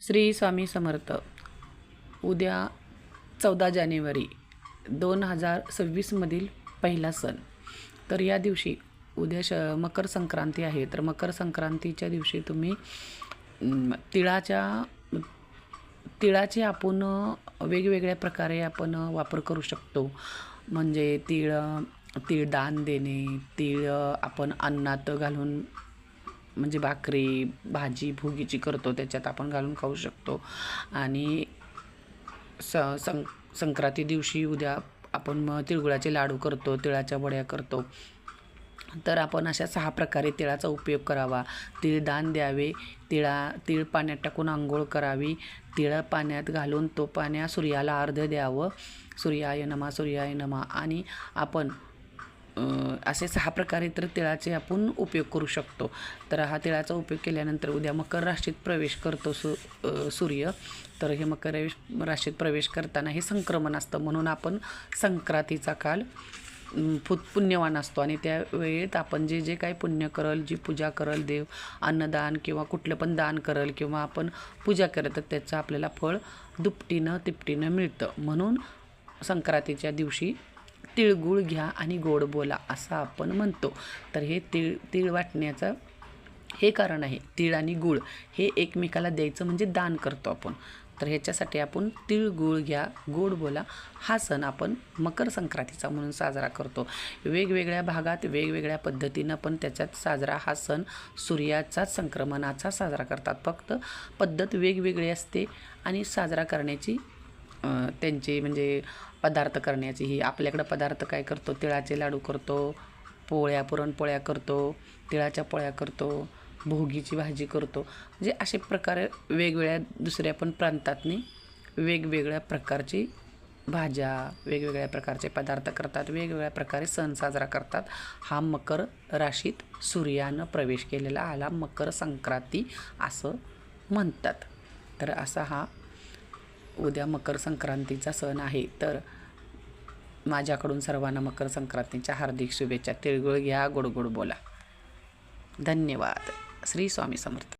श्री स्वामी समर्थ. उद्या 14 जानेवारी 2026 पहिला सण. तर या दिवशी उद्या मकर संक्रांती आहे. तर मकर संक्रांतीच्या दिवशी तुम्ही तिळाचे आपण वेगवेगळ्या प्रकारे आपण वापर करू शकतो. म्हणजे तीळ दान देणे, तीळ आपण अन्नात घालून म्हणजे भाकरी भाजी भुगीची करतो त्याच्यात आपण घालून खाऊ शकतो. आणि संक्रांती दिवशी उद्या आपण तिळगुळाचे लाडू करतो, तिळाच्या वड्या करतो. तर आपण अशा 6 प्रकारे तिळाचा उपयोग करावा. तीळ दान द्यावे, तीळ पाण्यात टाकून आंघोळ करावी, तीळ पाण्यात घालून तो सूर्याला अर्घ्य द्यावं. सूर्याय नमः सूर्याय नमः. आणि आपण असे 6 प्रकारे तर तिळाचे आपण उपयोग करू शकतो. तर हा तिळाचा उपयोग केल्यानंतर उद्या मकर राशीत प्रवेश करतो सूर्य. तर हे मकर राशीत प्रवेश करताना हे संक्रमण असतं, म्हणून आपण संक्रांतीचा काल पुण्यवान असतो. आणि त्या वेळेत आपण जे काही पुण्य करल, जी पूजा करल, देव अन्नदान किंवा कुठलं पण दान करल किंवा आपण पूजा करत, तर त्याचं आपल्याला फळ दुपटीनं तिपटीनं मिळतं. म्हणून संक्रांतीच्या दिवशी तिळगुळ घ्या आणि गोड बोला असं आपण म्हणतो. तर हे तीळ वाटण्याचं हे कारण आहे. तीळ आणि गूळ हे एकमेकाला द्यायचं म्हणजे दान करतो आपण. तर ह्याच्यासाठी आपण तिळगुळ घ्या गोड बोला हा सण आपण मकर संक्रांतीचा म्हणून साजरा करतो. वेगवेगळ्या भागात वेगवेगळ्या पद्धतीनं पण त्याच्यात साजरा हा सण सूर्याचा संक्रमणाचा साजरा करतात. फक्त पद्धत वेगवेगळी असते आणि साजरा करण्याची त्यांची म्हणजे पदार्थ करण्याची ही. आपल्याकडं पदार्थ काय करतो, तिळाचे लाडू करतो, पुरणपोळ्या करतो, तिळाच्या पोळ्या करतो, भोगीची भाजी करतो. म्हणजे असे प्रकारे वेगवेगळ्या दुसऱ्या पण प्रांतातनी वेगवेगळ्या प्रकारची भाज्या वेगवेगळ्या प्रकारचे पदार्थ करतात, वेगवेगळ्या प्रकारे सण साजरा करतात. हा मकर राशीत सूर्यानं प्रवेश केलेला आला मकर संक्रांती असं म्हणतात. तर असा हा उद्या मकर संक्रांतीचा सण आहे. तर माझ्याकडून सर्वांना मकर संक्रांतीच्या हार्दिक शुभेच्छा. तिळगुळ घ्या गोड गोड बोला. धन्यवाद. श्री स्वामी समर्थ.